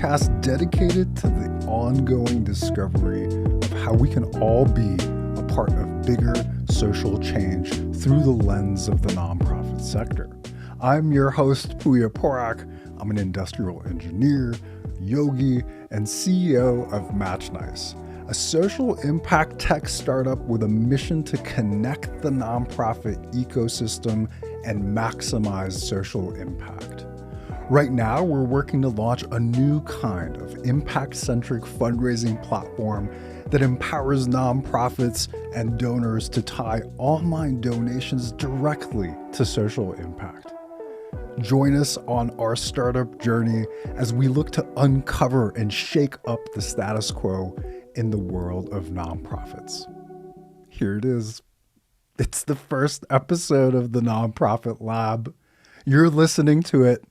podcast dedicated to the ongoing discovery of how we can all be a part of bigger social change through the lens of the nonprofit sector. I'm your host, Pooya Pourak. I'm an industrial engineer, yogi, and CEO of MatchNice, a social impact tech startup with a mission to connect the nonprofit ecosystem and maximize social impact. Right now, we're working to launch a new kind of impact-centric fundraising platform that empowers nonprofits and donors to tie online donations directly to social impact. Join us on our startup journey as we look to uncover and shake up the status quo in the world of nonprofits. Here it is. It's the first episode of the Nonprofit Lab. You're listening to it.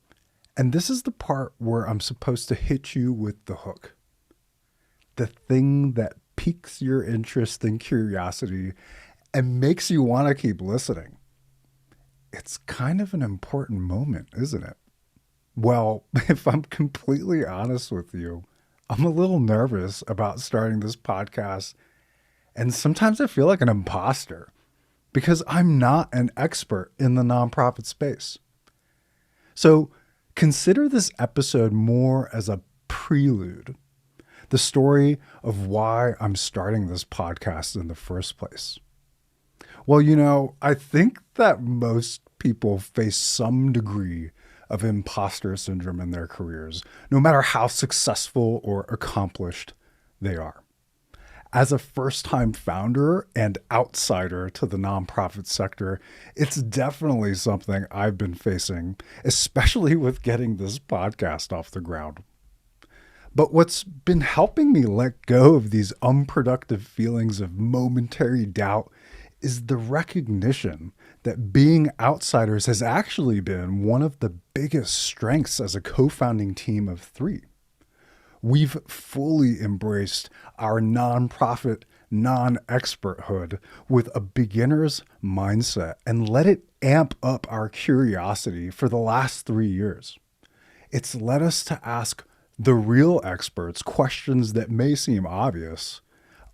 And this is the part where I'm supposed to hit you with the hook. The thing that piques your interest and curiosity and makes you want to keep listening. It's kind of an important moment, isn't it? Well, if I'm completely honest with you, I'm a little nervous about starting this podcast. And sometimes I feel like an imposter because I'm not an expert in the nonprofit space. So, consider this episode more as a prelude, the story of why I'm starting this podcast in the first place. Well, I think that most people face some degree of imposter syndrome in their careers, no matter how successful or accomplished they are. As a first-time founder and outsider to the nonprofit sector, it's definitely something I've been facing, especially with getting this podcast off the ground. But what's been helping me let go of these unproductive feelings of momentary doubt is the recognition that being outsiders has actually been one of the biggest strengths as a co-founding team of three. We've fully embraced our nonprofit non-experthood with a beginner's mindset and let it amp up our curiosity for the last 3 years. It's led us to ask the real experts questions that may seem obvious,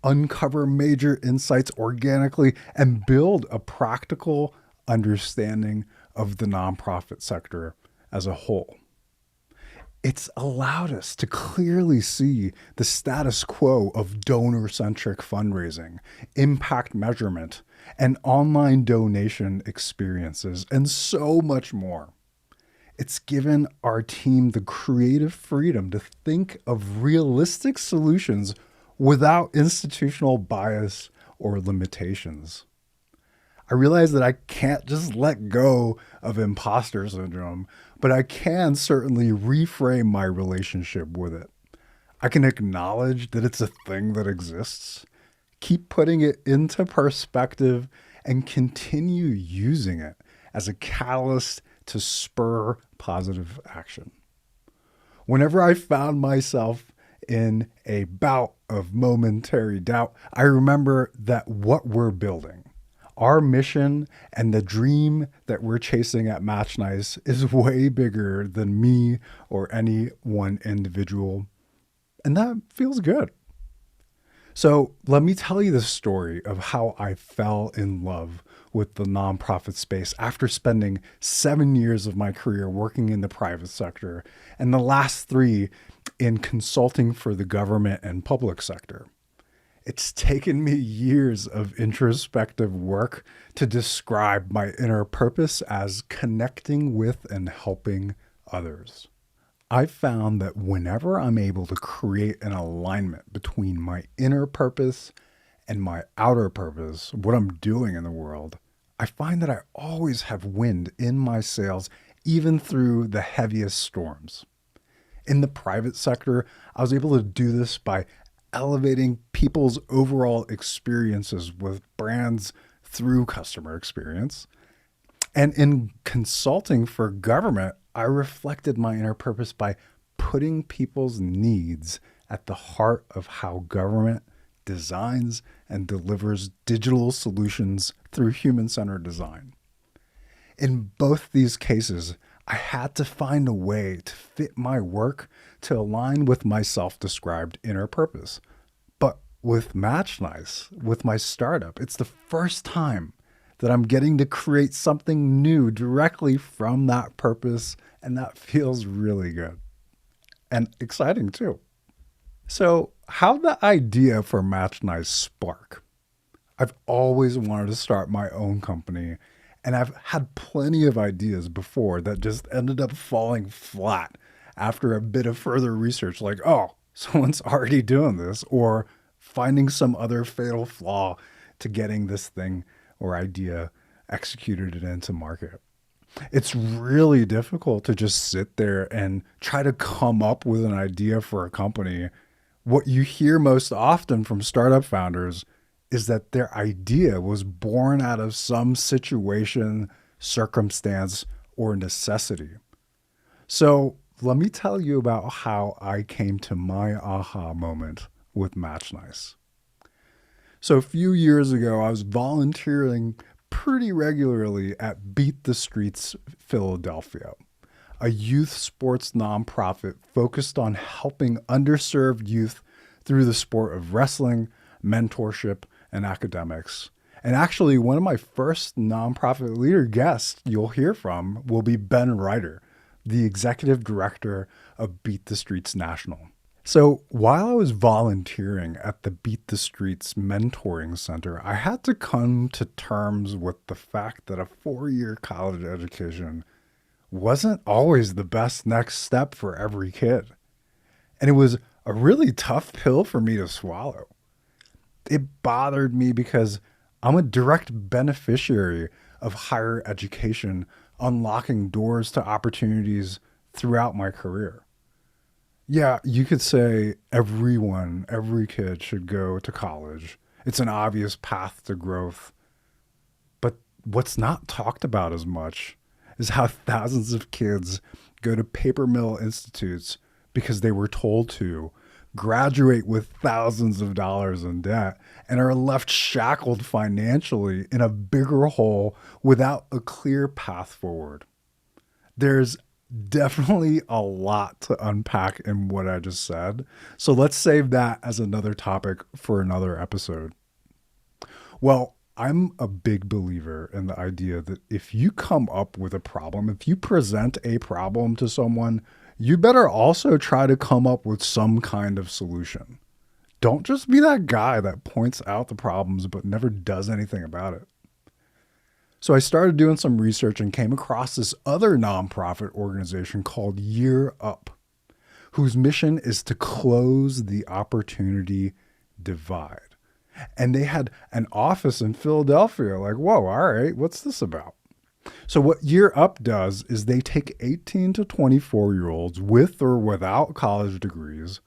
uncover major insights organically, and build a practical understanding of the nonprofit sector as a whole. It's allowed us to clearly see the status quo of donor-centric fundraising, impact measurement, and online donation experiences, and so much more. It's given our team the creative freedom to think of realistic solutions without institutional bias or limitations. I realize that I can't just let go of imposter syndrome, but I can certainly reframe my relationship with it. I can acknowledge that it's a thing that exists, keep putting it into perspective, and continue using it as a catalyst to spur positive action. Whenever I found myself in a bout of momentary doubt, I remember that what we're building, our mission and the dream that we're chasing at MatchNice is way bigger than me or any one individual. And that feels good. So let me tell you the story of how I fell in love with the nonprofit space after spending 7 years of my career working in the private sector and the last 3 in consulting for the government and public sector. It's taken me years of introspective work to describe my inner purpose as connecting with and helping others. I've found that whenever I'm able to create an alignment between my inner purpose and my outer purpose, what I'm doing in the world, I find that I always have wind in my sails, even through the heaviest storms. In the private sector, I was able to do this by elevating people's overall experiences with brands through customer experience. And in consulting for government, I reflected my inner purpose by putting people's needs at the heart of how government designs and delivers digital solutions through human-centered design. In both these cases, I had to find a way to fit my work to align with my self-described inner purpose. But with MatchNice, with my startup, it's the first time that I'm getting to create something new directly from that purpose, and that feels really good and exciting too. So, how'd the idea for MatchNice spark? I've always wanted to start my own company, and I've had plenty of ideas before that just ended up falling flat after a bit of further research, like, oh, someone's already doing this, or finding some other fatal flaw to getting this thing or idea executed and into market. It's really difficult to just sit there and try to come up with an idea for a company. What you hear most often from startup founders is that their idea was born out of some situation, circumstance, or necessity. So let me tell you about how I came to my aha moment with MatchNice. So a few years ago, I was volunteering pretty regularly at Beat the Streets Philadelphia, a youth sports nonprofit focused on helping underserved youth through the sport of wrestling, mentorship, and academics. And actually, one of my first nonprofit leader guests you'll hear from will be Ben Ryder, the executive director of Beat the Streets National. So while I was volunteering at the Beat the Streets Mentoring Center, I had to come to terms with the fact that a 4-year college education wasn't always the best next step for every kid. And it was a really tough pill for me to swallow. It bothered me because I'm a direct beneficiary of higher education, unlocking doors to opportunities throughout my career. Yeah, you could say every kid should go to college. It's an obvious path to growth. But what's not talked about as much is how thousands of kids go to paper mill institutes because they were told to, graduate with thousands of dollars in debt, and are left shackled financially in a bigger hole without a clear path forward. There's definitely a lot to unpack in what I just said. So let's save that as another topic for another episode. Well, I'm a big believer in the idea that if you come up with a problem, if you present a problem to someone, you better also try to come up with some kind of solution. Don't just be that guy that points out the problems but never does anything about it. So I started doing some research and came across this other nonprofit organization called Year Up, whose mission is to close the opportunity divide. And they had an office in Philadelphia. Like, whoa, all right, what's this about? So what Year Up does is they take 18 to 24-year-olds with or without college degrees,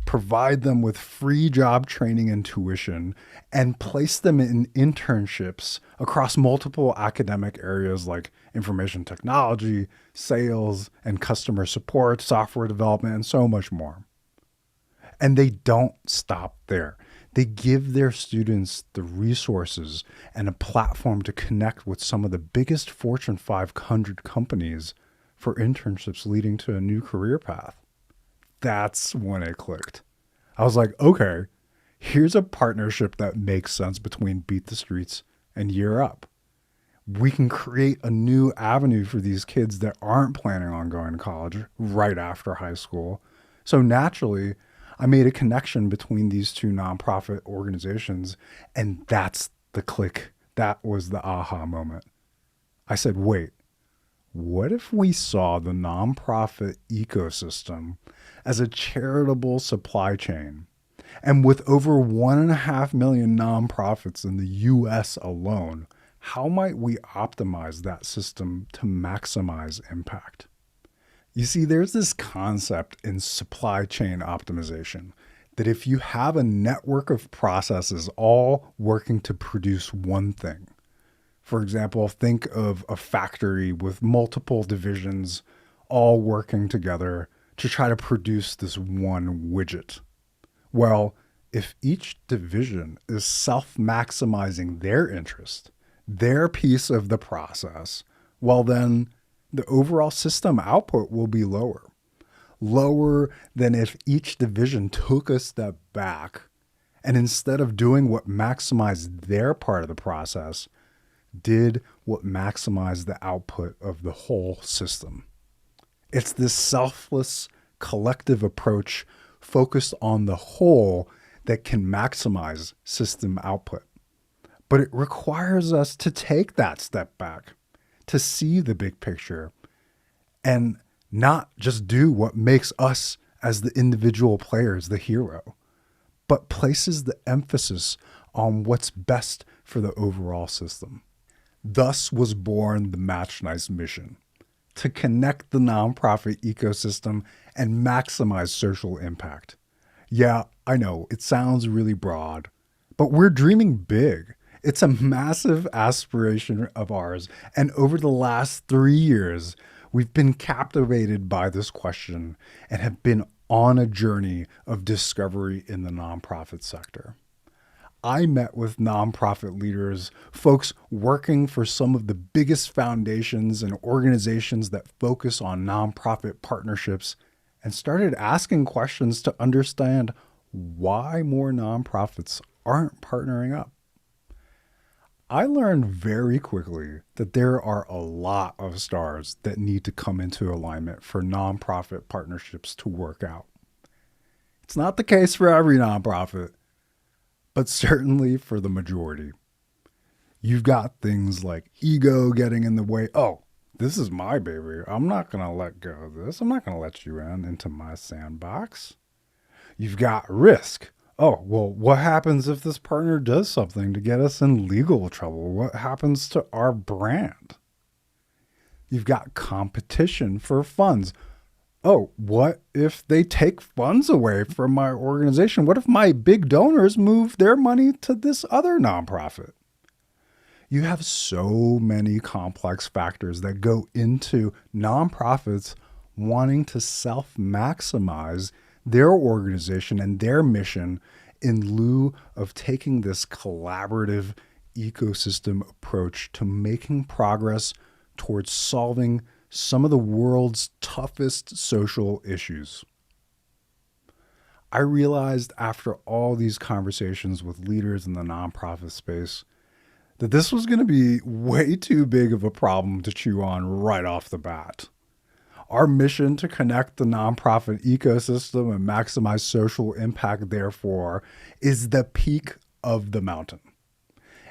provide them with free job training and tuition, and place them in internships across multiple academic areas like information technology, sales, and customer support, software development, and so much more. And they don't stop there. They give their students the resources and a platform to connect with some of the biggest Fortune 500 companies for internships leading to a new career path. That's when it clicked. I was like, okay, here's a partnership that makes sense between Beat the Streets and Year Up. We can create a new avenue for these kids that aren't planning on going to college right after high school. So naturally, I made a connection between these two nonprofit organizations, and that's the click. That was the aha moment. I said, wait, what if we saw the nonprofit ecosystem as a charitable supply chain? And with over 1.5 million nonprofits in the US alone, how might we optimize that system to maximize impact? You see, there's this concept in supply chain optimization that if you have a network of processes all working to produce one thing, for example, think of a factory with multiple divisions all working together to try to produce this one widget. Well, if each division is self-maximizing their interest, their piece of the process, well then the overall system output will be lower. Lower than if each division took a step back and instead of doing what maximized their part of the process, did what maximized the output of the whole system. It's this selfless, collective approach focused on the whole that can maximize system output. But it requires us to take that step back, to see the big picture, and not just do what makes us as the individual players the hero, but places the emphasis on what's best for the overall system. Thus was born the MatchNice mission, to connect the nonprofit ecosystem and maximize social impact. Yeah, I know, it sounds really broad, but we're dreaming big. It's a massive aspiration of ours, and over the last 3 years, we've been captivated by this question and have been on a journey of discovery in the nonprofit sector. I met with nonprofit leaders, folks working for some of the biggest foundations and organizations that focus on nonprofit partnerships, and started asking questions to understand why more nonprofits aren't partnering up. I learned very quickly that there are a lot of stars that need to come into alignment for nonprofit partnerships to work out. It's not the case for every nonprofit, but certainly for the majority. You've got things like ego getting in the way. Oh, this is my baby. I'm not going to let go of this. I'm not going to let you into my sandbox. You've got risk. Oh, well, what happens if this partner does something to get us in legal trouble? What happens to our brand? You've got competition for funds. Oh, what if they take funds away from my organization? What if my big donors move their money to this other nonprofit? You have so many complex factors that go into nonprofits wanting to self-maximize their organization and their mission in lieu of taking this collaborative ecosystem approach to making progress towards solving some of the world's toughest social issues. I realized after all these conversations with leaders in the nonprofit space that this was going to be way too big of a problem to chew on right off the bat. Our mission to connect the nonprofit ecosystem and maximize social impact, therefore, is the peak of the mountain.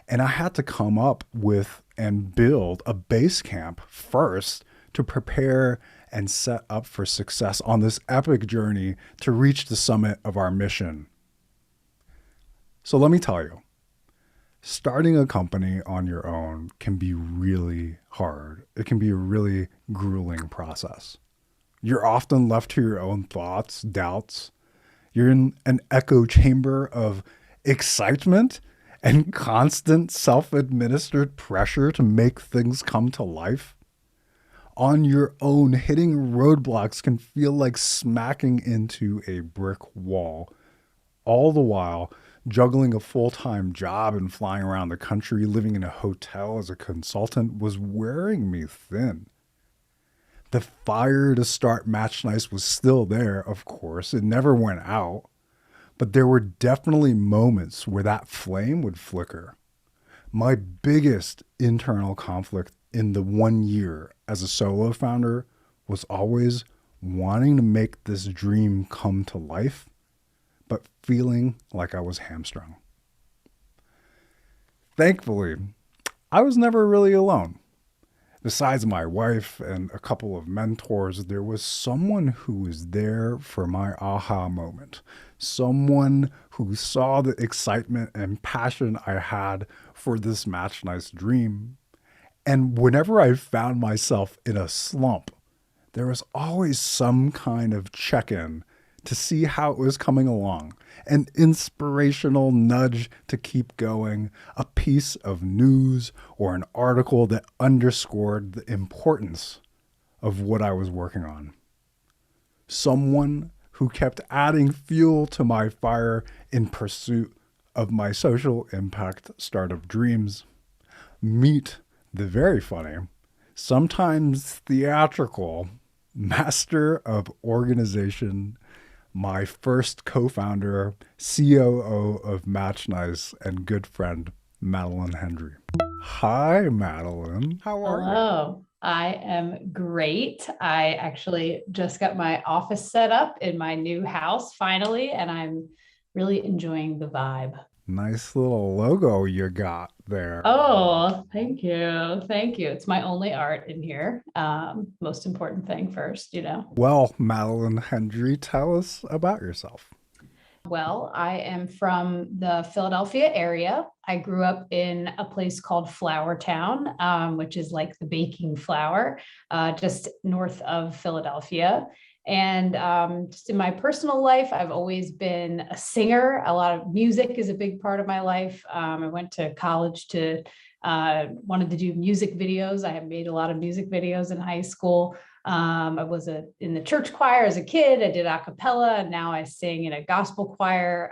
And I had to come up with and build a base camp first to prepare and set up for success on this epic journey to reach the summit of our mission. So let me tell you, starting a company on your own can be really hard. It can be a really grueling process. You're often left to your own thoughts, doubts. You're in an echo chamber of excitement and constant self-administered pressure to make things come to life. On your own, hitting roadblocks can feel like smacking into a brick wall. All the while, juggling a full-time job and flying around the country, living in a hotel as a consultant was wearing me thin. The fire to start MatchNice was still there, of course. It never went out. But there were definitely moments where that flame would flicker. My biggest internal conflict in the 1 year as a solo founder was always wanting to make this dream come to life, but feeling like I was hamstrung. Thankfully, I was never really alone. Besides my wife and a couple of mentors, there was someone who was there for my aha moment. Someone who saw the excitement and passion I had for this MatchNice dream. And whenever I found myself in a slump, there was always some kind of check-in to see how it was coming along, an inspirational nudge to keep going, a piece of news or an article that underscored the importance of what I was working on. Someone who kept adding fuel to my fire in pursuit of my social impact startup dreams. Meet the very funny sometimes theatrical, master of organization, my first co-founder, COO of MatchNice, and good friend, Madeline Hendry. Hi, Madeline. How are you? Hello, I am great. I actually just got my office set up in my new house finally, and I'm really enjoying the vibe. Nice little logo you got there. Oh, thank you. Thank you. It's my only art in here. Most important thing first. Well, Madeline Hendry, tell us about yourself. Well, I am from the Philadelphia area. I grew up in a place called Flour Town, which is like the baking flour, just north of Philadelphia. And just in my personal life, I've always been a singer. A lot of music is a big part of my life. I went to college to wanted to do music videos. I have made a lot of music videos in high school. I was in the church choir as a kid. I did a cappella, and now I sing in a gospel choir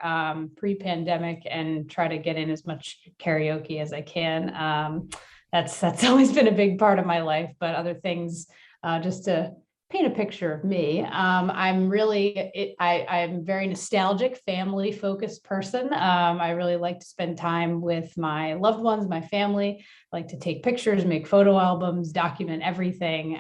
pre-pandemic and try to get in as much karaoke as I can. That's always been a big part of my life, but other things, just to paint a picture of me. I'm a very nostalgic, family focused person. I really like to spend time with my loved ones, my family. I like to take pictures, make photo albums, document everything.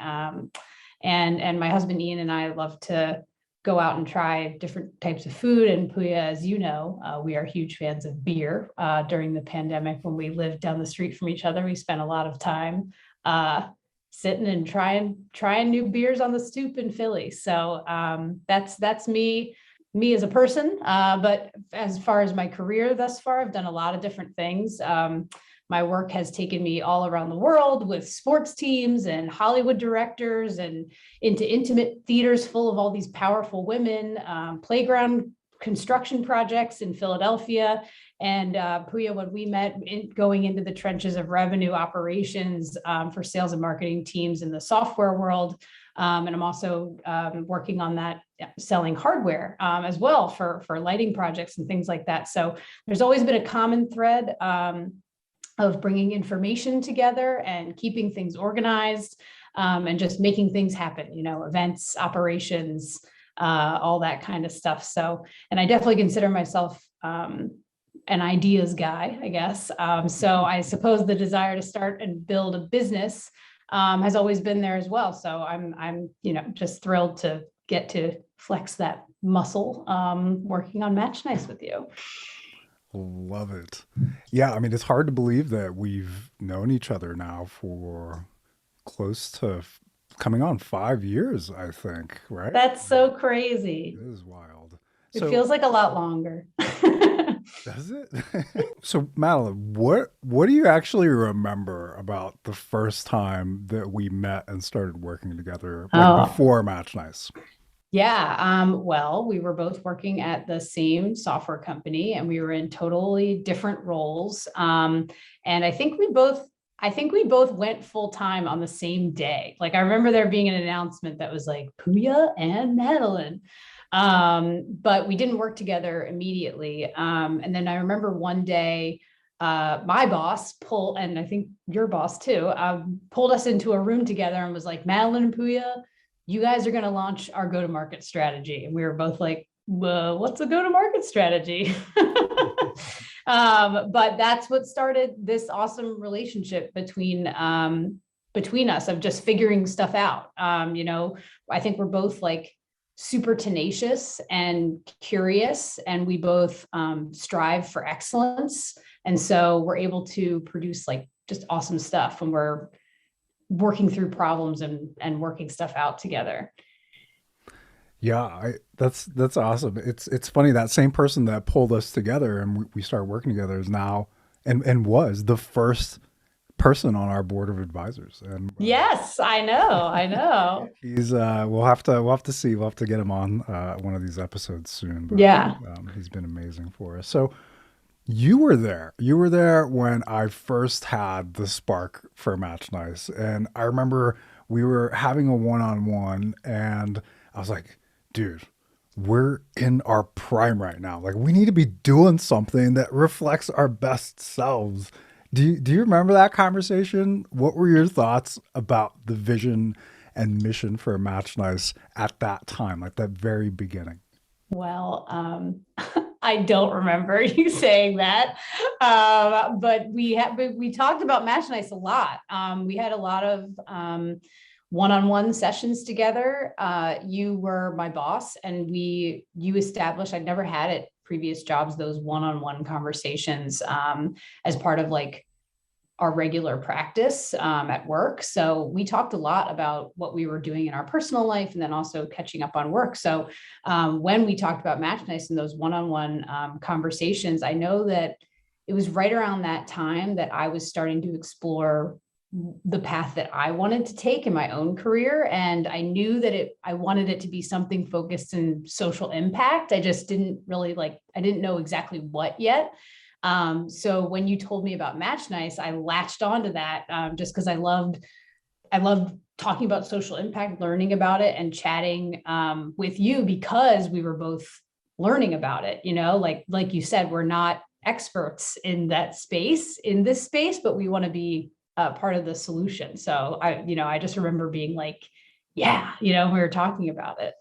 And my husband Ian and I love to go out and try different types of food. And Pooya, as you know, we are huge fans of beer. During the pandemic, when we lived down the street from each other, we spent a lot of time sitting and trying new beers on the stoop in Philly. So that's me as a person. But as far as my career thus far, I've done a lot of different things. My work has taken me all around the world with sports teams and Hollywood directors and into intimate theaters full of all these powerful women, playground construction projects in Philadelphia. And Pooya, when we met going into the trenches of revenue operations for sales and marketing teams in the software world. And I'm also working on that, selling hardware as well for lighting projects and things like that. So there's always been a common thread of bringing information together and keeping things organized, and just making things happen, events, operations, all that kind of stuff. So, and I definitely consider myself an ideas guy, I guess. So I suppose the desire to start and build a business has always been there as well. So I'm just thrilled to get to flex that muscle working on MatchNice with you. Love it. Yeah, I mean, it's hard to believe that we've known each other now for close to coming on 5 years, I think, right? That's so It crazy. is wild. It So, feels like a lot longer. does it? So, Madeline, what do you actually remember about the first time that we met and started working together, like Oh, before Match Nice? yeah. Well, we were both working at the same software company and we were in totally different roles. And I think we both went full time on the same day. Like I remember there being an announcement that was like Pooya and Madeline. But we didn't work together immediately. And then I remember one day, my boss pulled, and I think your boss too, pulled us into a room together and was like, Madeline and Pooya, you guys are going to launch our go-to-market strategy. And we were both like, well, what's a go-to-market strategy? But that's what started this awesome relationship between us of just figuring stuff out. I think we're both like super tenacious and curious, and we both strive for excellence. And so we're able to produce like just awesome stuff when we're working through problems and working stuff out together. Yeah, that's awesome. It's funny that same person that pulled us together and we started working together is now and was the first person on our board of advisors. And Yes, I know. I know. he's we'll have to see, we'll have to get him on one of these episodes soon. But Yeah. he's been amazing for us. So you were there. You were there when I first had the spark for Match Nice, and I remember we were having a one-on-one, and I was like, dude, we're in our prime right now. Like we need to be doing something that reflects our best selves. Do you remember that conversation? What were your thoughts about the vision and mission for MatchNice at that time, like that very beginning? Well, I don't remember you saying that, but we talked about MatchNice a lot. We had a lot of one-on-one sessions together. You were my boss, and you established. I'd never had at previous jobs those one-on-one conversations as part of like our regular practice at work. So we talked a lot about what we were doing in our personal life and then also catching up on work. So when we talked about MatchNice in those one-on-one conversations, I know that it was right around that time that I was starting to explore the path that I wanted to take in my own career. And I knew that I wanted it to be something focused in social impact. I just didn't really I didn't know exactly what yet. So when you told me about MatchNice, I latched onto that just because I loved talking about social impact, learning about it, and chatting with you because we were both learning about it. You know, like you said, we're not experts in that space, in this space, but we want to be part of the solution. So I just remember being like, yeah, we were talking about it.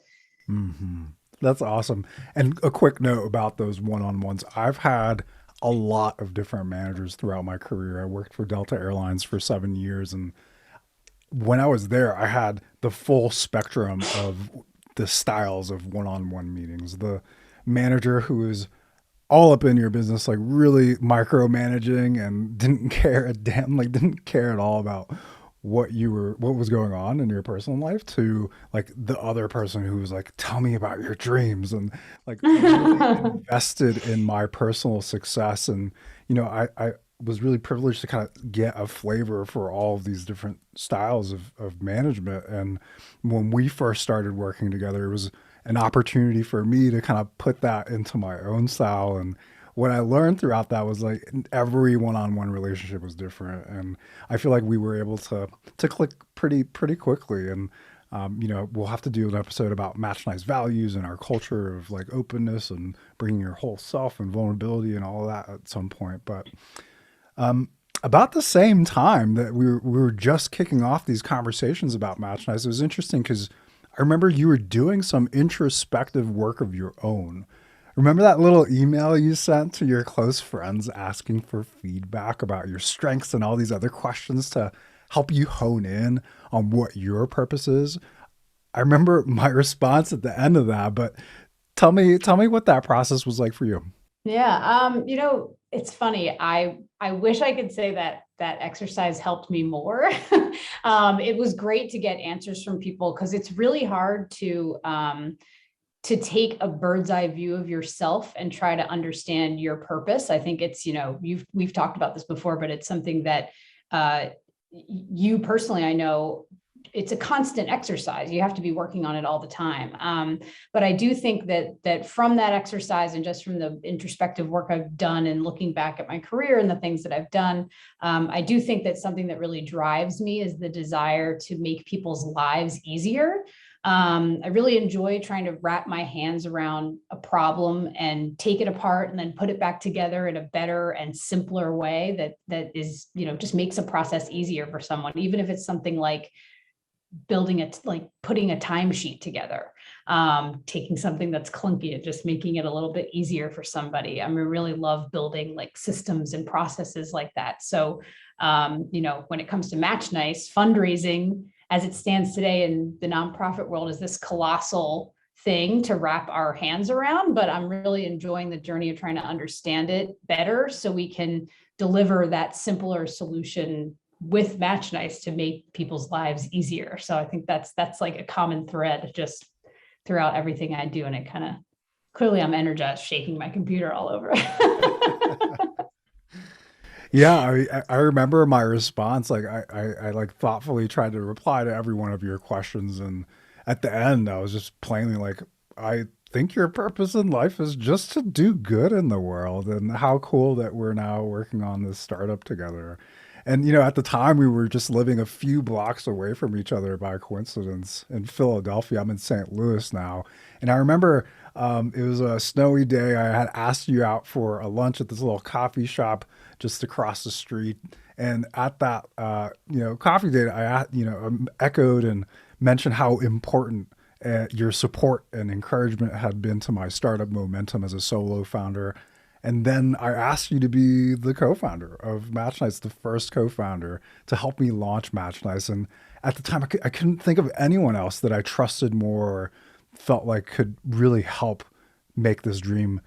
Hmm. That's awesome. And a quick note about those one-on-ones. I've had a lot of different managers throughout my career. I worked for Delta Airlines for 7 years, and when I was there, I had the full spectrum of the styles of one-on-one meetings. The manager who was all up in your business, like really micromanaging and didn't care a damn, like didn't care at all about what was going on in your personal life, to like the other person who was like, tell me about your dreams, and like really invested in my personal success. And, I was really privileged to kind of get a flavor for all of these different styles of management. And when we first started working together, it was an opportunity for me to kind of put that into my own style. And what I learned throughout that was like every one-on-one relationship was different, and I feel like we were able to click pretty quickly. And we'll have to do an episode about Match Nice values and our culture of like openness and bringing your whole self and vulnerability and all of that at some point. But about the same time that we were just kicking off these conversations about Match Nice, it was interesting because I remember you were doing some introspective work of your own. Remember that little email you sent to your close friends asking for feedback about your strengths and all these other questions to help you hone in on what your purpose is? I remember my response at the end of that, but tell me what that process was like for you. Yeah, it's funny. I wish I could say that that exercise helped me more. It was great to get answers from people because it's really hard to take a bird's eye view of yourself and try to understand your purpose. I think it's, we've talked about this before, but it's something that uh, you personally, I know it's a constant exercise. You have to be working on it all the time. But I do think that from that exercise and just from the introspective work I've done and looking back at my career and the things that I've done, I do think that something that really drives me is the desire to make people's lives easier. I really enjoy trying to wrap my hands around a problem and take it apart and then put it back together in a better and simpler way that is, just makes a process easier for someone, even if it's something like building it, like putting a timesheet together, taking something that's clunky and just making it a little bit easier for somebody. I really love building like systems and processes like that. So, when it comes to Match Nice, fundraising as it stands today in the nonprofit world is this colossal thing to wrap our hands around, but I'm really enjoying the journey of trying to understand it better so we can deliver that simpler solution with MatchNice to make people's lives easier. So I think that's like a common thread just throughout everything I do. And it kind of clearly I'm energized, shaking my computer all over. Yeah, I remember my response. Like I like thoughtfully tried to reply to every one of your questions, and at the end, I was just plainly like, I think your purpose in life is just to do good in the world, and how cool that we're now working on this startup together. And at the time, we were just living a few blocks away from each other by coincidence in Philadelphia. I'm in St. Louis now, and I remember it was a snowy day. I had asked you out for a lunch at this little coffee shop just across the street. And at that, coffee date, echoed and mentioned how important your support and encouragement had been to my startup momentum as a solo founder. And then I asked you to be the co-founder of MatchNice, the first co-founder to help me launch MatchNice. And at the time, I couldn't think of anyone else that I trusted more or felt like could really help make this dream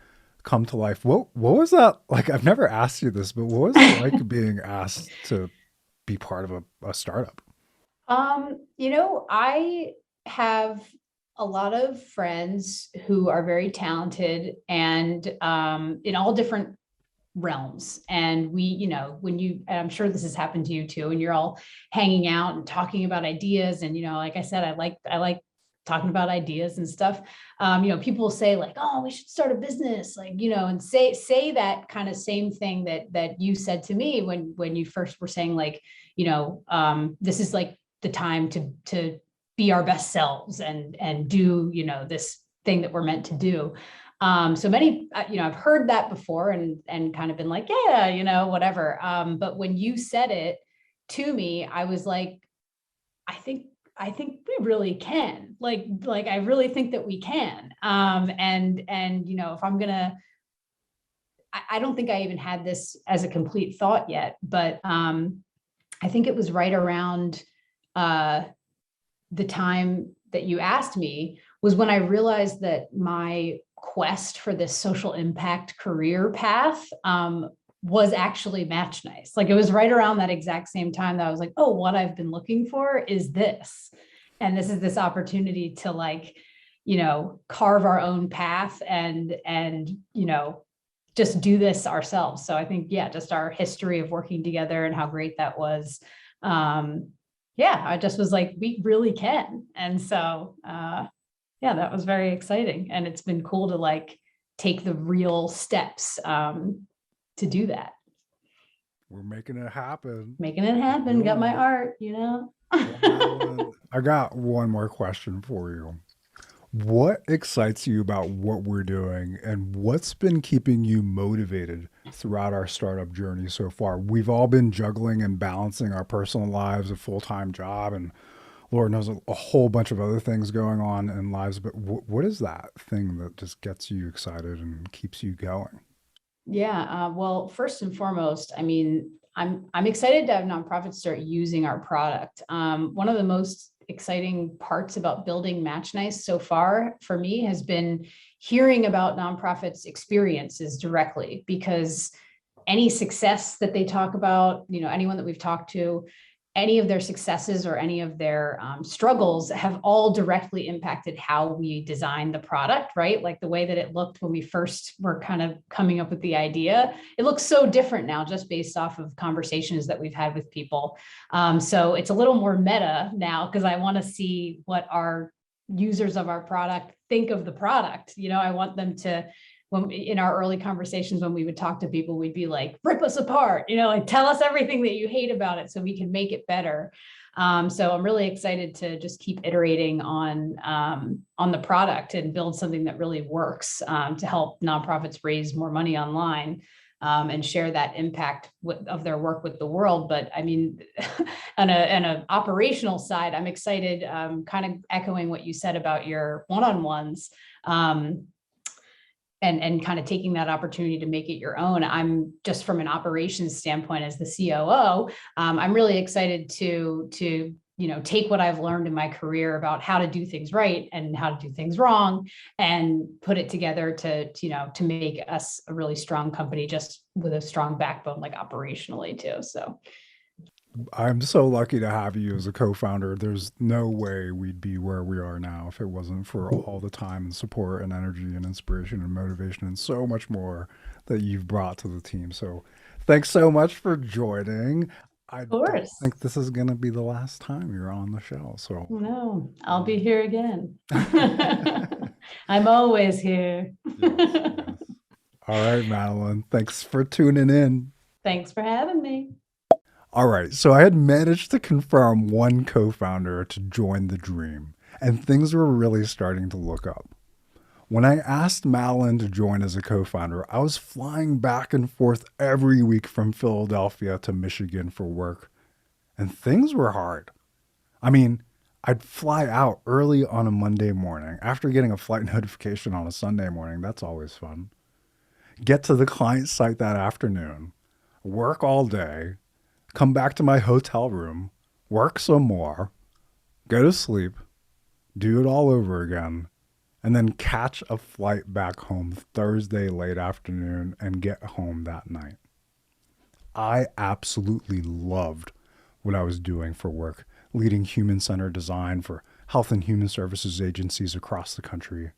come to life. What was that like? I've never asked you this, but what was it like being asked to be part of a startup? I have a lot of friends who are very talented and in all different realms. And I'm sure this has happened to you too, and you're all hanging out and talking about ideas. And, like I said, I like talking about ideas and stuff. People will say like, oh, we should start a business, like, and say that kind of same thing that you said to me when you first were saying like, this is like the time to be our best selves and do, this thing that we're meant to do. So many, I've heard that before and kind of been like, yeah, whatever. But when you said it to me, I was like, I think we really can, like, I really think that we can. And, if I'm gonna, I don't think I even had this as a complete thought yet, but, I think it was right around, the time that you asked me was when I realized that my quest for this social impact career path was actually MatchNice. Like it was right around that exact same time that I was like, oh, what I've been looking for is this. And this is this opportunity to like, carve our own path and, just do this ourselves. So I think, yeah, just our history of working together and how great that was. I just was like, we really can. And so, that was very exciting. And it's been cool to like take the real steps to do that. We're making it happen. Making it happen. Got my art, Well, Madeline, I got one more question for you. What excites you about what we're doing and what's been keeping you motivated throughout our startup journey so far? We've all been juggling and balancing our personal lives, a full-time job, and Lord knows a whole bunch of other things going on in lives. But what is that thing that just gets you excited and keeps you going? Yeah. Well, first and foremost, I mean, I'm excited to have nonprofits start using our product. One of the most exciting parts about building MatchNice so far for me has been hearing about nonprofits' experiences directly, because any success that they talk about, anyone that we've talked to, any of their successes or any of their struggles have all directly impacted how we design the product, right? Like the way that it looked when we first were kind of coming up with the idea, it looks so different now just based off of conversations that we've had with people. So it's a little more meta now because I want to see what our users of our product think of the product. I want them to, when in our early conversations, when we would talk to people, we'd be like, rip us apart, like tell us everything that you hate about it so we can make it better. So I'm really excited to just keep iterating on the product and build something that really works to help nonprofits raise more money online and share that impact of their work with the world. But I mean, on an operational side, I'm excited, kind of echoing what you said about your one-on-ones. And kind of taking that opportunity to make it your own. I'm just from an operations standpoint as the COO, I'm really excited to take what I've learned in my career about how to do things right and how to do things wrong and put it together to make us a really strong company just with a strong backbone, like operationally too. So I'm so lucky to have you as a co-founder. There's no way we'd be where we are now if it wasn't for all the time and support and energy and inspiration and motivation and so much more that you've brought to the team. So thanks so much for joining. I of don't course. think this is going to be the last time you're on the show. So No, I'll be here again. I'm always here. yes. All right, Madeline. Thanks for tuning in. Thanks for having me. All right, so I had managed to confirm one co founder to join the dream, and things were really starting to look up. When I asked Madeline to join as a co founder, I was flying back and forth every week from Philadelphia to Michigan for work, and things were hard. I mean, I'd fly out early on a Monday morning after getting a flight notification on a Sunday morning. That's always fun. Get to the client site that afternoon, work all day, come back to my hotel room, work some more, go to sleep, do it all over again, and then catch a flight back home Thursday late afternoon and get home that night. I absolutely loved what I was doing for work, leading human centered design for health and human services agencies across the country.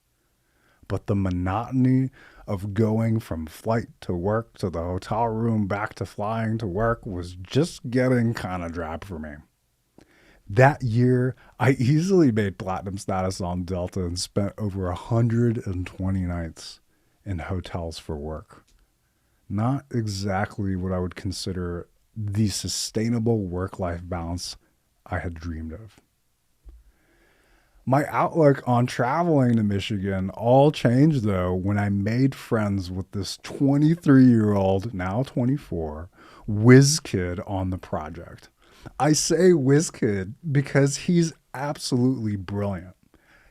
But the monotony of going from flight to work to the hotel room back to flying to work was just getting kind of drab for me. That year, I easily made platinum status on Delta and spent over 120 nights in hotels for work. Not exactly what I would consider the sustainable work-life balance I had dreamed of. My outlook on traveling to Michigan all changed though when I made friends with this 23-year-old, now 24, whiz kid on the project. I say whiz kid because he's absolutely brilliant.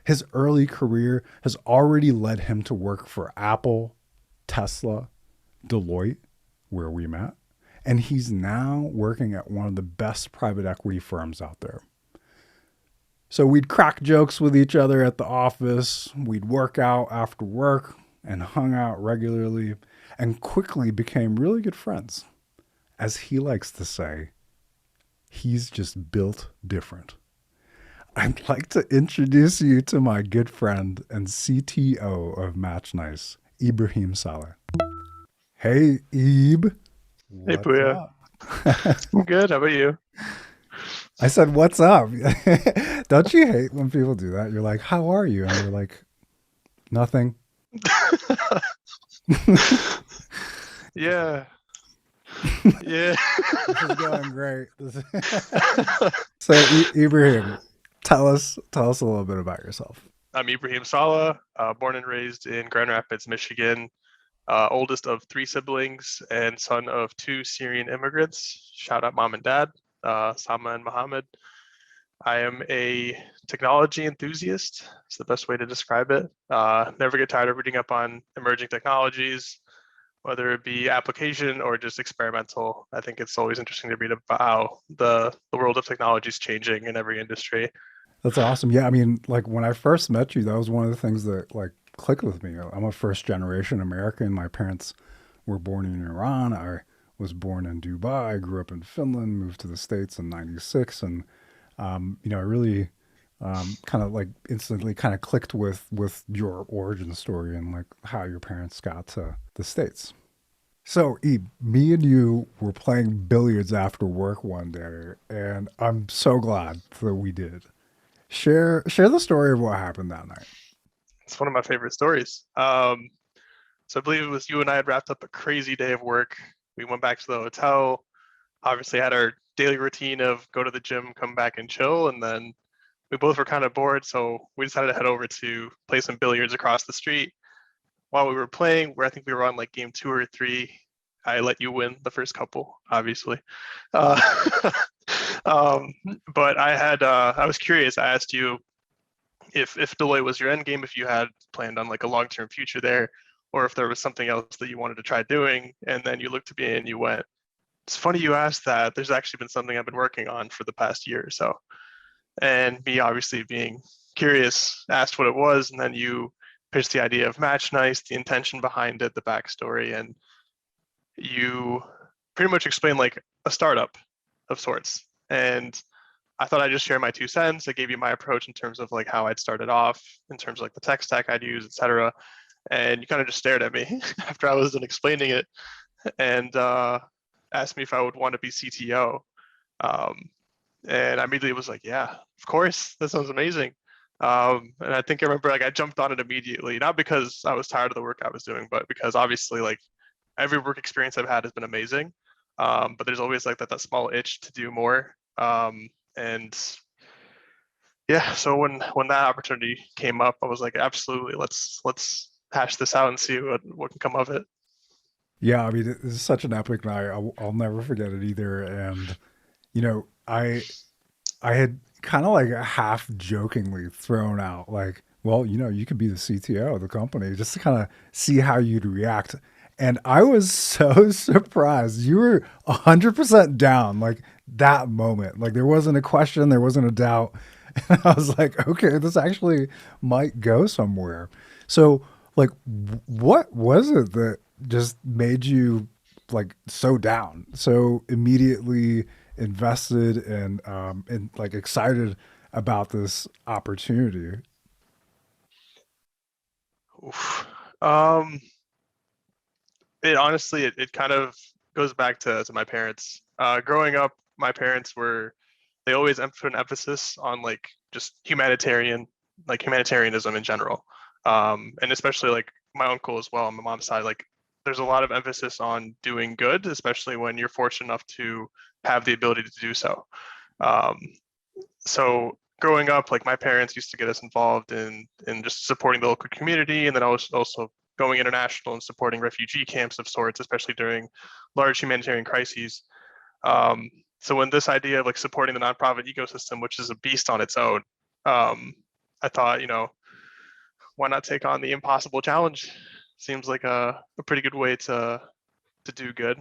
His early career has already led him to work for Apple, Tesla, Deloitte, where we met, and he's now working at one of the best private equity firms out there. So we'd crack jokes with each other at the office, we'd work out after work, and hung out regularly, and quickly became really good friends. As he likes to say, he's just built different. I'd like to introduce you to my good friend and CTO of MatchNice, Ibraheem Saleh. Hey, Ib. Hey, What's Pooya. up? I'm good. How about you? I said, what's up? Don't you hate when people do that? You're like, how are you? And you're like, nothing. Yeah. Yeah. This is going great. So, Ibrahim, tell us a little bit about yourself. I'm Ibraheem Saleh, born and raised in Grand Rapids, Michigan, oldest of three siblings and son of two Syrian immigrants. Shout out mom and dad, Sama and Mohammed. I am a technology enthusiast. It's the best way to describe it. Never get tired of reading up on emerging technologies, whether it be application or just experimental. I think it's always interesting to read about how the world of technology is changing in every industry. That's awesome. Yeah, I mean, like when I first met you, that was one of the things that like clicked with me. I'm a first generation American. My parents were born in Iran. I was born in Dubai. I grew up in Finland, moved to the States in 96. And, I really kind of like instantly kind of clicked with your origin story and like how your parents got to the States. So, Eve, me and you were playing billiards after work one day, and I'm so glad that we did. Share the story of what happened that night. It's one of my favorite stories. So I believe it was you and I had wrapped up a crazy day of work. We went back to the hotel, obviously had our daily routine of go to the gym, come back and chill. And then we both were kind of bored. So we decided to head over to play some billiards across the street. While we were playing, where I think we were on like game 2 or 3, I let you win the first couple, obviously. Uh, um, but I was curious. I asked you if Deloitte was your end game, if you had planned on like a long-term future there, or if there was something else that you wanted to try doing. And then you looked at me and you went, it's funny you asked that. There's actually been something I've been working on for the past year or so. And me obviously being curious, asked what it was, and then you pitched the idea of MatchNice, the intention behind it, the backstory, and you pretty much explained like a startup of sorts. And I thought I'd just share my 2 cents. I gave you my approach in terms of like how I'd started off, in terms of like the tech stack I'd use, etc. And you kind of just stared at me after I was done explaining it and asked me if I would want to be CTO. Um, and I immediately was like, yeah, of course, that sounds amazing. And I think I remember like I jumped on it immediately, not because I was tired of the work I was doing, but because obviously like every work experience I've had has been amazing. But there's always like that small itch to do more. And yeah, so when that opportunity came up, I was like, absolutely, let's hash this out and see what can come of it. Yeah, I mean, it is such an epic night. I'll never forget it either. And you know, I had kind of like half jokingly thrown out like, well, you could be the CTO of the company just to kind of see how you'd react. And I was so surprised. You were 100% down like that moment. Like there wasn't a question, there wasn't a doubt. And I was like, okay, this actually might go somewhere. So, like, what was it that just made you like so down, so immediately invested and like excited about this opportunity? Oof. Um, it honestly, it kind of goes back to my parents. Growing up, my parents were they always put an emphasis on like just humanitarianism in general, and especially like my uncle as well on my mom's side. Like, there's a lot of emphasis on doing good, especially when you're fortunate enough to have the ability to do so. Um, so growing up, like my parents used to get us involved in just supporting the local community, and then I was also going international and supporting refugee camps of sorts, especially during large humanitarian crises. Um, so when this idea of like supporting the nonprofit ecosystem, which is a beast on its own, um, I thought, why not take on the impossible challenge? Seems like a pretty good way to do good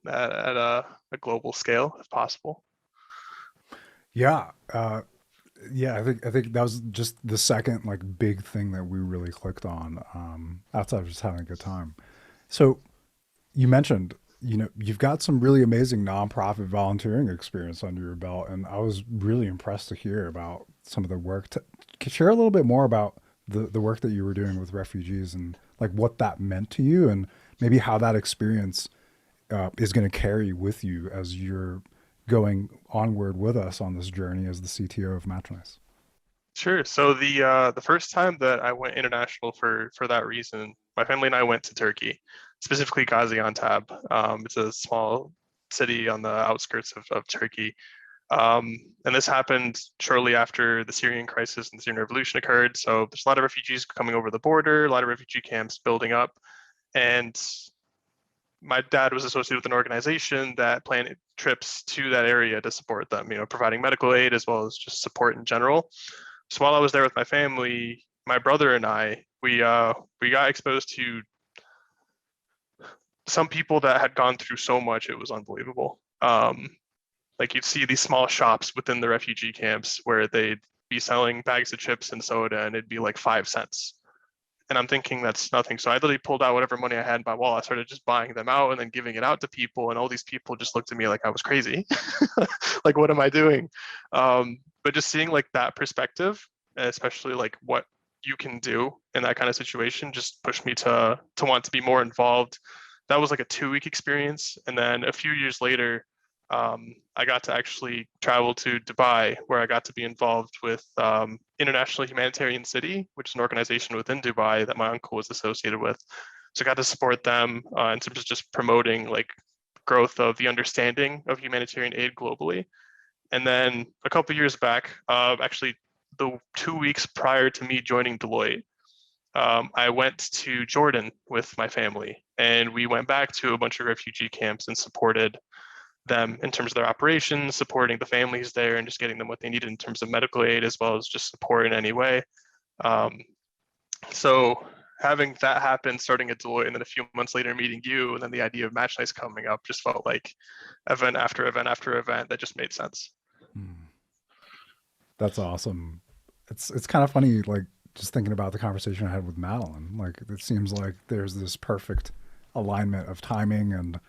at a global scale, if possible. Yeah, yeah. I think that was just the second like big thing that we really clicked on, outside of just having a good time. So you mentioned, you've got some really amazing nonprofit volunteering experience under your belt, and I was really impressed to hear about some of the work. Could you share a little bit more about the work that you were doing with refugees and like what that meant to you, and maybe how that experience is going to carry with you as you're going onward with us on this journey as the CTO of MatchNice. Sure. So the first time that I went international for that reason, my family and I went to Turkey, specifically Gaziantep. It's a small city on the outskirts of Turkey. And this happened shortly after the Syrian crisis and the Syrian revolution occurred. So there's a lot of refugees coming over the border, a lot of refugee camps building up. And my dad was associated with an organization that planned trips to that area to support them, providing medical aid as well as just support in general. So while I was there with my family, my brother and I, we got exposed to some people that had gone through so much it was unbelievable. Like you'd see these small shops within the refugee camps where they'd be selling bags of chips and soda, and it'd be like 5 cents. And I'm thinking that's nothing. So I literally pulled out whatever money I had in my wallet. I started just buying them out and then giving it out to people. And all these people just looked at me like I was crazy. Like, what am I doing? But just seeing like that perspective, especially like what you can do in that kind of situation, just pushed me to want to be more involved. That was like a 2 week experience. And then a few years later, I got to actually travel to Dubai, where I got to be involved with International Humanitarian City, which is an organization within Dubai that my uncle was associated with. So I got to support them in terms of just promoting like growth of the understanding of humanitarian aid globally. And then a couple years back, actually the 2 weeks prior to me joining Deloitte, I went to Jordan with my family, and we went back to a bunch of refugee camps and supported them in terms of their operations, supporting the families there, and just getting them what they needed in terms of medical aid as well as just support in any way. Um, so having that happen, starting at Deloitte, and then a few months later meeting you, and then the idea of MatchNice coming up just felt like event after event after event that just made sense. Hmm. That's awesome. It's kind of funny, like just thinking about the conversation I had with Madeline. Like it seems like there's this perfect alignment of timing and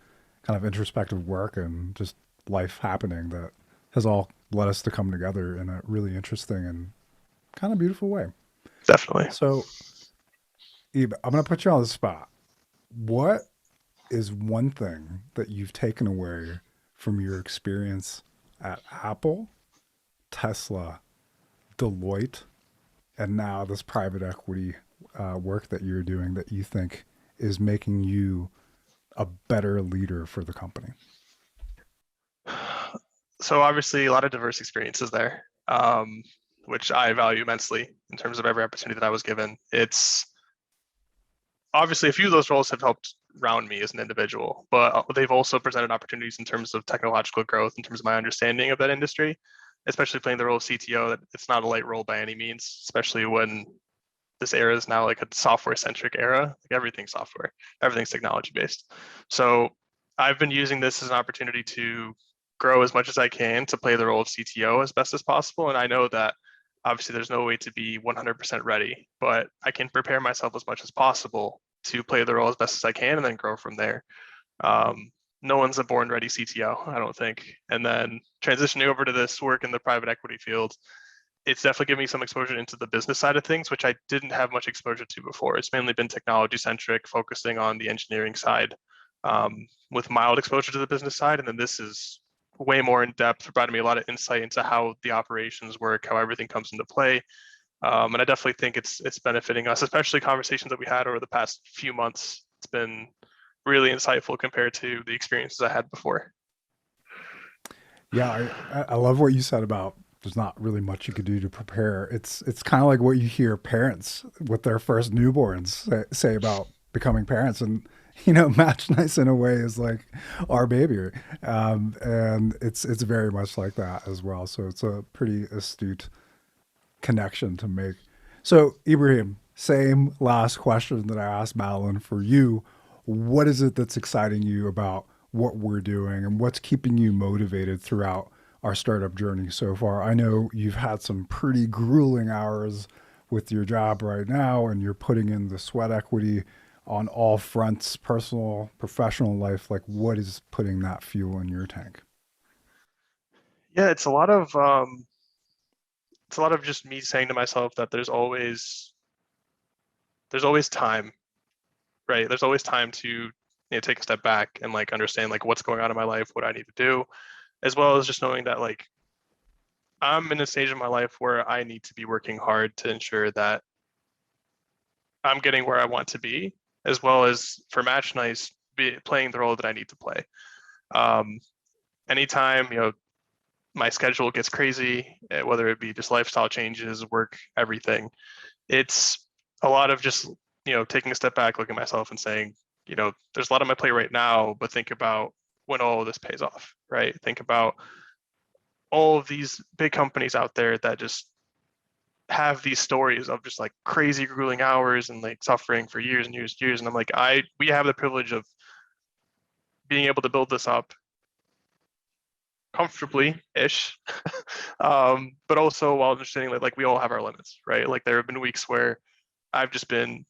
kind of introspective work and just life happening that has all led us to come together in a really interesting and kind of beautiful way. Definitely. So, Eve, I'm going to put you on the spot. What is one thing that you've taken away from your experience at Apple, Tesla, Deloitte, and now this private equity work that you're doing that you think is making you a better leader for the company? So obviously a lot of diverse experiences there. which I value immensely in terms of every opportunity that I was given. It's obviously a few of those roles have helped round me as an individual, but they've also presented opportunities in terms of technological growth, in terms of my understanding of that industry, especially playing the role of CTO. That it's not a light role by any means, especially when this era is now like a software centric era. Like everything's software, everything's technology based. So I've been using this as an opportunity to grow as much as I can to play the role of CTO as best as possible. And I know that obviously there's no way to be 100% ready, but I can prepare myself as much as possible to play the role as best as I can and then grow from there. No one's a born ready CTO, I don't think. And then transitioning over to this work in the private equity field, it's definitely given me some exposure into the business side of things, which I didn't have much exposure to before. It's mainly been technology centric, focusing on the engineering side, with mild exposure to the business side. And then this is way more in depth, providing me a lot of insight into how the operations work, how everything comes into play. And I definitely think it's benefiting us, especially conversations that we had over the past few months. It's been really insightful compared to the experiences I had before. Yeah, I love what you said about there's not really much you could do to prepare. It's kind of like what you hear parents with their first newborns say about becoming parents, and MatchNice in a way is like our baby, and it's very much like that as well. So it's a pretty astute connection to make. So Ibrahim, same last question that I asked Madeline for you. What is it that's exciting you about what we're doing, and what's keeping you motivated throughout our startup journey so far? I know you've had some pretty grueling hours with your job right now, and you're putting in the sweat equity on all fronts, personal, professional life. Like, what is putting that fuel in your tank? Yeah, it's a lot of just me saying to myself that there's always time, right? There's always time to take a step back and like understand like what's going on in my life, what I need to do, as well as just knowing that like I'm in a stage of my life where I need to be working hard to ensure that I'm getting where I want to be, as well as for MatchNice playing the role that I need to play. Um, Anytime my schedule gets crazy, whether it be just lifestyle changes, work, everything, it's a lot of just taking a step back, looking at myself and saying, there's a lot on my plate right now, but think about when all of this pays off, right? Think about all of these big companies out there that just have these stories of just like crazy grueling hours and like suffering for years and years and years. And I'm like, we have the privilege of being able to build this up comfortably ish. But also while understanding that like we all have our limits, right? Like there have been weeks where I've just been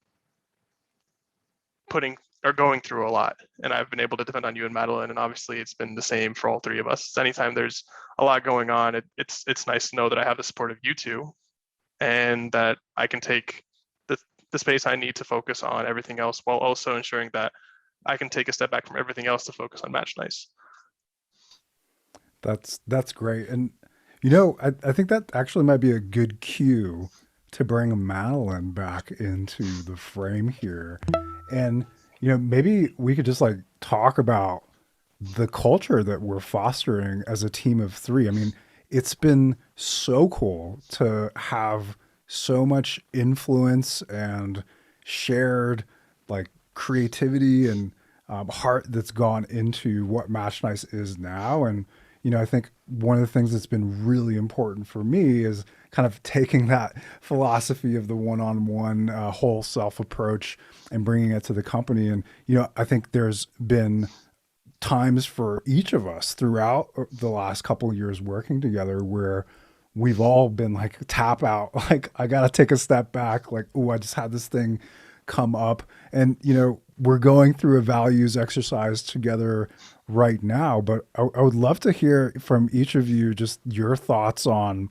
putting or going through a lot, and I've been able to depend on you and Madeline, and obviously it's been the same for all three of us. Anytime there's a lot going on, it's nice to know that I have the support of you two, and that I can take the space I need to focus on everything else, while also ensuring that I can take a step back from everything else to focus on MatchNice. That's great. And I think that actually might be a good cue to bring Madeline back into the frame here. And maybe we could just like talk about the culture that we're fostering as a team of three. I mean, it's been so cool to have so much influence and shared like creativity and heart that's gone into what MatchNice is now. And I think one of the things that's been really important for me is kind of taking that philosophy of the one-on-one whole self approach and bringing it to the company. And I think there's been times for each of us throughout the last couple of years working together where we've all been like tap out, like I gotta take a step back, like, oh, I just had this thing come up. And we're going through a values exercise together right now, but I would love to hear from each of you just your thoughts on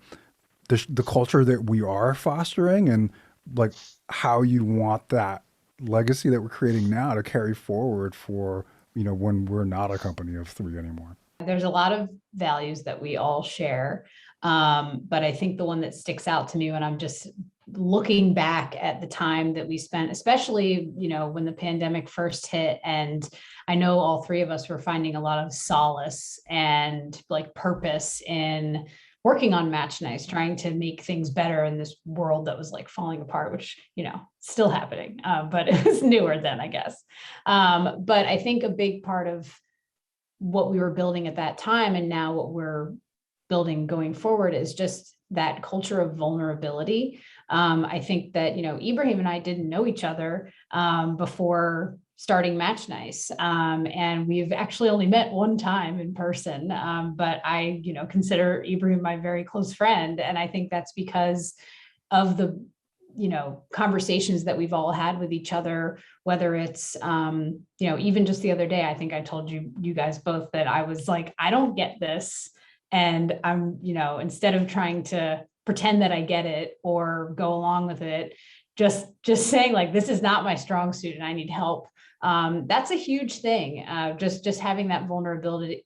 the culture that we are fostering, and like how you want that legacy that we're creating now to carry forward for when we're not a company of three anymore. There's a lot of values that we all share. But I think the one that sticks out to me when I'm just looking back at the time that we spent, especially, when the pandemic first hit, and I know all three of us were finding a lot of solace and like purpose in working on MatchNice, trying to make things better in this world that was like falling apart, which, still happening, but it was newer then, I guess. But I think a big part of what we were building at that time and now what we're building going forward is just that culture of vulnerability. I think that, Ibraheem and I didn't know each other before starting MatchNice. And we've actually only met one time in person, but I, consider Ibraheem my very close friend. And I think that's because of the, conversations that we've all had with each other, whether it's, even just the other day, I think I told you guys both that I was like, I don't get this. And I'm, instead of trying to pretend that I get it or go along with it, just saying like, this is not my strong suit and I need help. That's a huge thing. Just having that vulnerability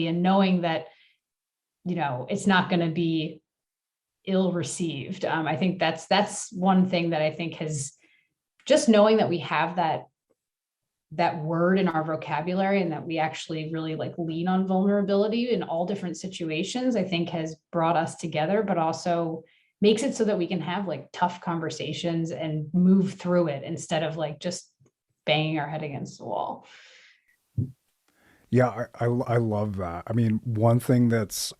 and knowing that, it's not going to be ill received. I think that's one thing that I think has just knowing that we have that word in our vocabulary and that we actually really like lean on vulnerability in all different situations, I think has brought us together, but also makes it so that we can have like tough conversations and move through it instead of like just banging our head against the wall. Yeah, I love that. I mean, one thing that's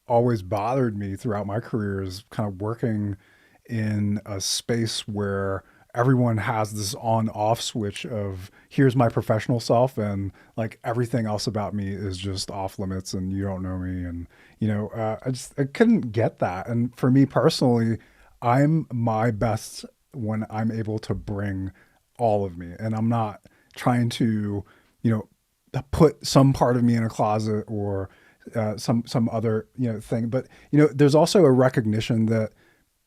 always bothered me throughout my career is kind of working in a space where everyone has this on off switch of here's my professional self and like everything else about me is just off limits and you don't know me. And, I couldn't get that. And for me personally, I'm my best when I'm able to bring all of me and I'm not trying to, you know, put some part of me in a closet or some other thing. But there's also a recognition that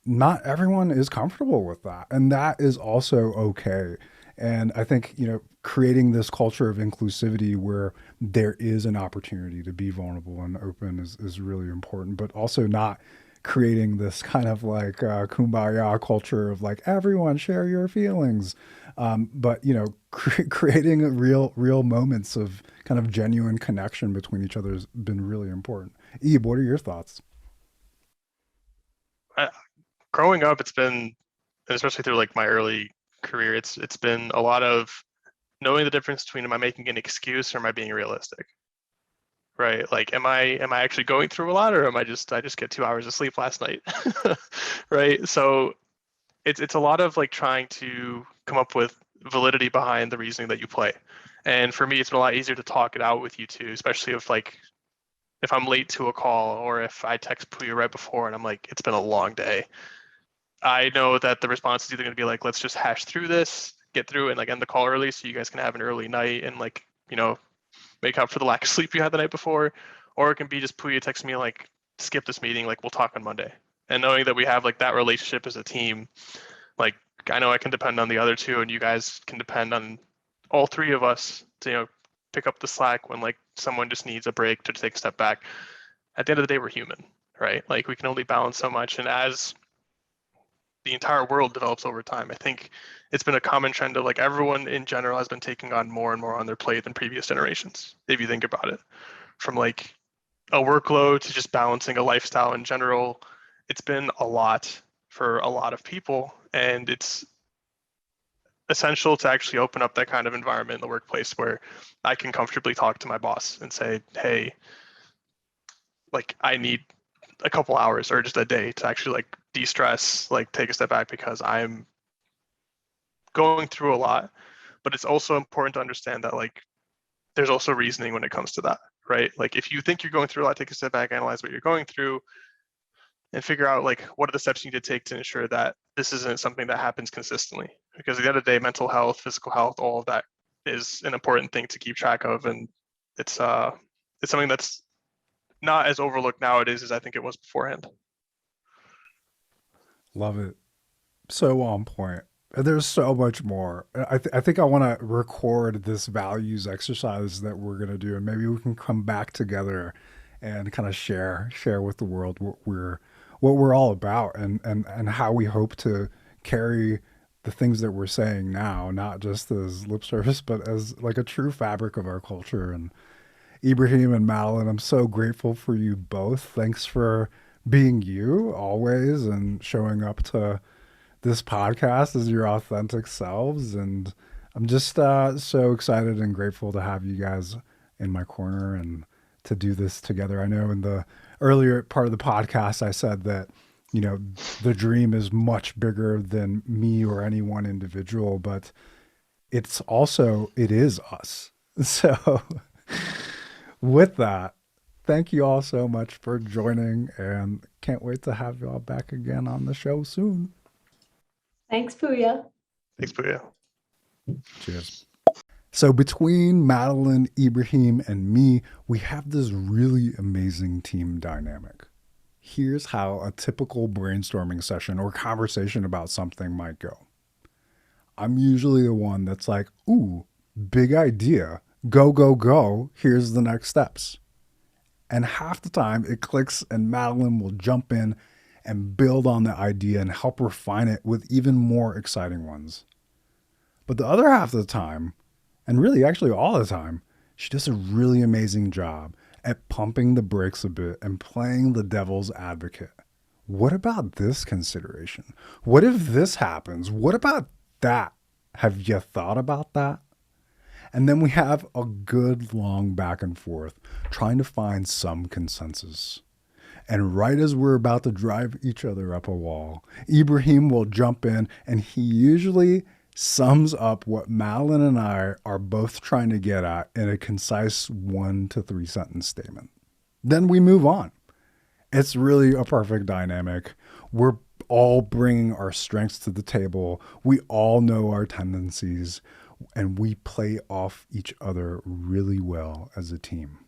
not everyone is comfortable with that, and that is also okay. And I think creating this culture of inclusivity where there is an opportunity to be vulnerable and open is really important. But also not creating this kind of like kumbaya culture of like everyone share your feelings, but creating a real moments of kind of genuine connection between each other has been really important. Ebe, what are your thoughts? I, Growing up, it's been, and especially through like my early career, it's been a lot of knowing the difference between am I making an excuse or am I being realistic? Right? Like am I actually going through a lot or I just get 2 hours of sleep last night? Right? So it's a lot of like trying to come up with validity behind the reasoning that you play. And for me, it's been a lot easier to talk it out with you too, especially if I'm late to a call or if I text Pooya right before and I'm like, it's been a long day. I know that the response is either going to be like, let's just hash through this, get through it, and like end the call early so you guys can have an early night and like, make up for the lack of sleep you had the night before. Or it can be just Pooya text me like, skip this meeting, like we'll talk on Monday. And knowing that we have like that relationship as a team, like I know I can depend on the other two and you guys can depend on all three of us to, pick up the slack when like someone just needs a break to take a step back. At the end of the day, we're human, right? Like we can only balance so much. And as the entire world develops over time, I think it's been a common trend of like everyone in general has been taking on more and more on their plate than previous generations. If you think about it, from like a workload to just balancing a lifestyle in general, it's been a lot for a lot of people. And it's essential to actually open up that kind of environment in the workplace where I can comfortably talk to my boss and say, hey, like I need a couple hours or just a day to actually like de-stress, like take a step back because I'm going through a lot. But it's also important to understand that like there's also reasoning when it comes to that, right? Like if you think you're going through a lot, take a step back, analyze what you're going through, and figure out like what are the steps you need to take to ensure that this isn't something that happens consistently. Because at the end of the day, mental health, physical health, all of that is an important thing to keep track of, and it's something that's not as overlooked nowadays as I think it was beforehand. Love it. So on point. There's so much more. I think I want to record this values exercise that we're gonna do, and maybe we can come back together and kind of share with the world what we're all about, and how we hope to carry the things that we're saying now, not just as lip service, but as like a true fabric of our culture. And Ibrahim and Madeline, I'm so grateful for you both. Thanks for being you always and showing up to this podcast as your authentic selves. And I'm just so excited and grateful to have you guys in my corner and to do this together. I know in the earlier part of the podcast, I said that, you know, the dream is much bigger than me or any one individual, but it is us. So with that, thank you all so much for joining and can't wait to have y'all back again on the show soon. Thanks, Pooya. Thanks, Pooya. Cheers. So between Madeline, Ibraheem, and me, we have this really amazing team dynamic. Here's how a typical brainstorming session or conversation about something might go. I'm usually the one that's like, ooh, big idea. Go, go, go. Here's the next steps. And half the time it clicks and Madeline will jump in and build on the idea and help refine it with even more exciting ones. But the other half of the time, and really actually all the time, she does a really amazing job at pumping the brakes a bit and playing the devil's advocate. What about this consideration? What if this happens? What about that? Have you thought about that? And then we have a good long back and forth trying to find some consensus. And right as we're about to drive each other up a wall, Ibraheem will jump in and he usually sums up what Madeline and I are both trying to get at in a concise 1 to 3 sentence statement. Then we move on. It's really a perfect dynamic. We're all bringing our strengths to the table. We all know our tendencies and we play off each other really well as a team.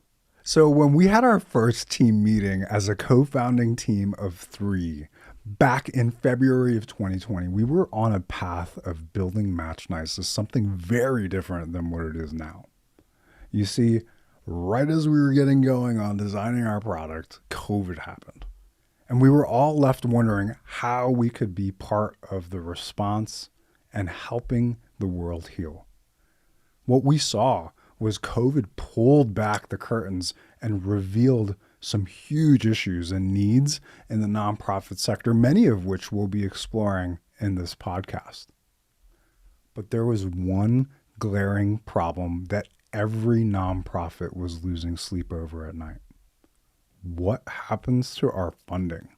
So when we had our first team meeting as a co-founding team of 3 back in February of 2020, we were on a path of building MatchNice as something very different than what it is now. You see, right as we were getting going on designing our product, COVID happened. And we were all left wondering how we could be part of the response and helping the world heal. What we saw was COVID pulled back the curtains and revealed some huge issues and needs in the nonprofit sector, many of which we'll be exploring in this podcast. But there was one glaring problem that every nonprofit was losing sleep over at night. What happens to our funding?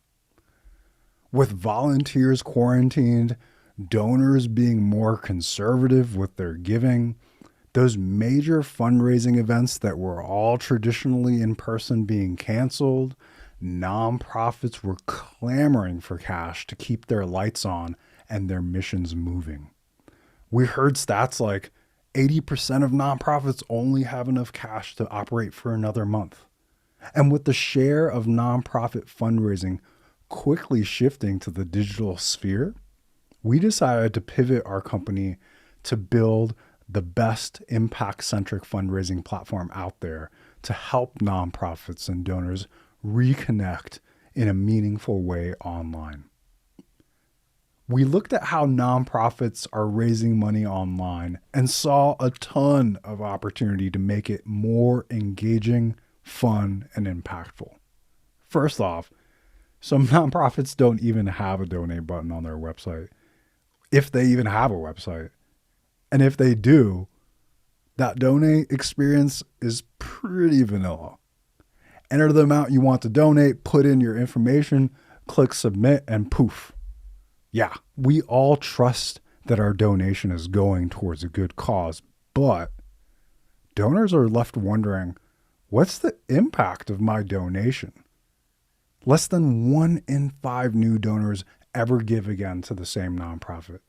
With volunteers quarantined, donors being more conservative with their giving, those major fundraising events that were all traditionally in person being canceled, nonprofits were clamoring for cash to keep their lights on and their missions moving. We heard stats like 80% of nonprofits only have enough cash to operate for another month. And with the share of nonprofit fundraising quickly shifting to the digital sphere, we decided to pivot our company to build the best impact-centric fundraising platform out there to help nonprofits and donors reconnect in a meaningful way online. We looked at how nonprofits are raising money online and saw a ton of opportunity to make it more engaging, fun, and impactful. First off, some nonprofits don't even have a donate button on their website, if they even have a website. And if they do, that donate experience is pretty vanilla. Enter the amount you want to donate, put in your information, click submit, and poof. Yeah, we all trust that our donation is going towards a good cause, but donors are left wondering, what's the impact of my donation? Less than 1 in 5 new donors ever give again to the same nonprofit.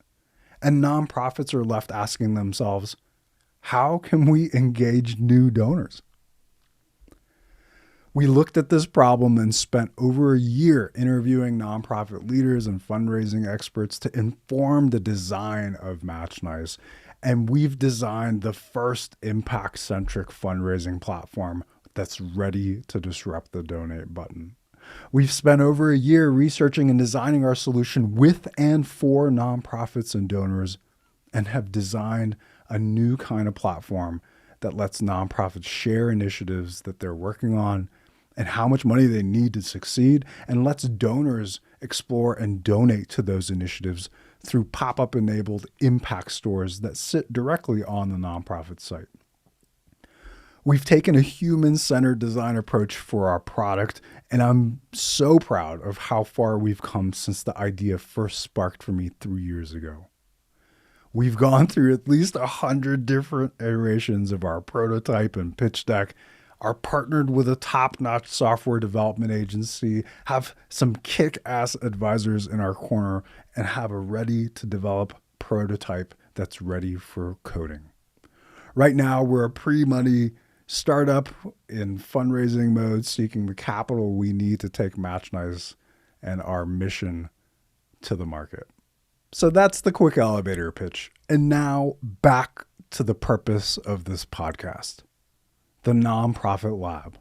And nonprofits are left asking themselves, how can we engage new donors? We looked at this problem and spent over a year interviewing nonprofit leaders and fundraising experts to inform the design of MatchNice. And we've designed the first impact-centric fundraising platform that's ready to disrupt the donate button. We've spent over a year researching and designing our solution with and for nonprofits and donors and have designed a new kind of platform that lets nonprofits share initiatives that they're working on and how much money they need to succeed, and lets donors explore and donate to those initiatives through pop-up enabled impact stores that sit directly on the nonprofit site. We've taken a human-centered design approach for our product, and I'm so proud of how far we've come since the idea first sparked for me 3 years ago. We've gone through at least 100 different iterations of our prototype and pitch deck, are partnered with a top-notch software development agency, have some kick-ass advisors in our corner, and have a ready-to-develop prototype that's ready for coding. Right now, we're a pre-money startup in fundraising mode, seeking the capital we need to take MatchNice and our mission to the market. So that's the quick elevator pitch. And now back to the purpose of this podcast, the Nonprofit Lab.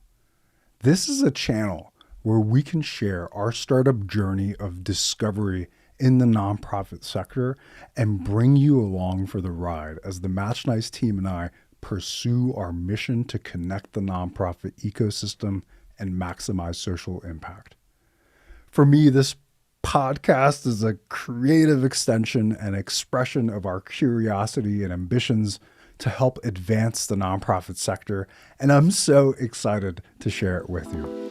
This is a channel where we can share our startup journey of discovery in the nonprofit sector and bring you along for the ride as the MatchNice team and I pursue our mission to connect the nonprofit ecosystem and maximize social impact. For me, this podcast is a creative extension and expression of our curiosity and ambitions to help advance the nonprofit sector, and I'm so excited to share it with you.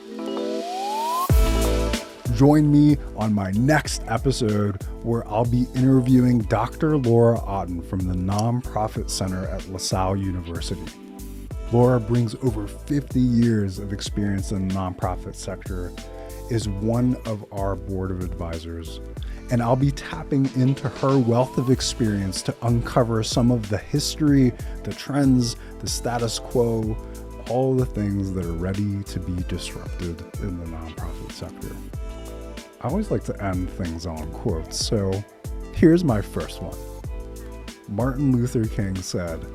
Join me on my next episode where I'll be interviewing Dr. Laura Otten from the Nonprofit Center at LaSalle University. Laura brings over 50 years of experience in the nonprofit sector, is one of our board of advisors, and I'll be tapping into her wealth of experience to uncover some of the history, the trends, the status quo, all the things that are ready to be disrupted in the nonprofit sector. I always like to end things on quotes, so here's my first one. Martin Luther King said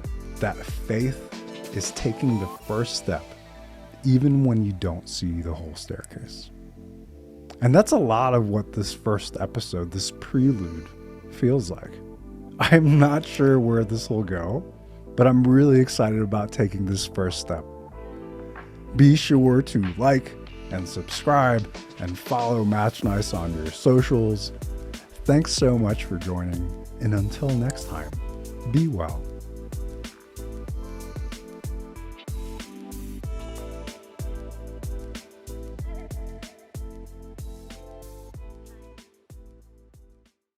that faith is taking the first step even when you don't see the whole staircase. And that's a lot of what this first episode, this prelude, feels like. I'm not sure where this will go, but I'm really excited about taking this first step. Be sure to like and subscribe and follow MatchNice on your socials. Thanks so much for joining, and until next time, be well.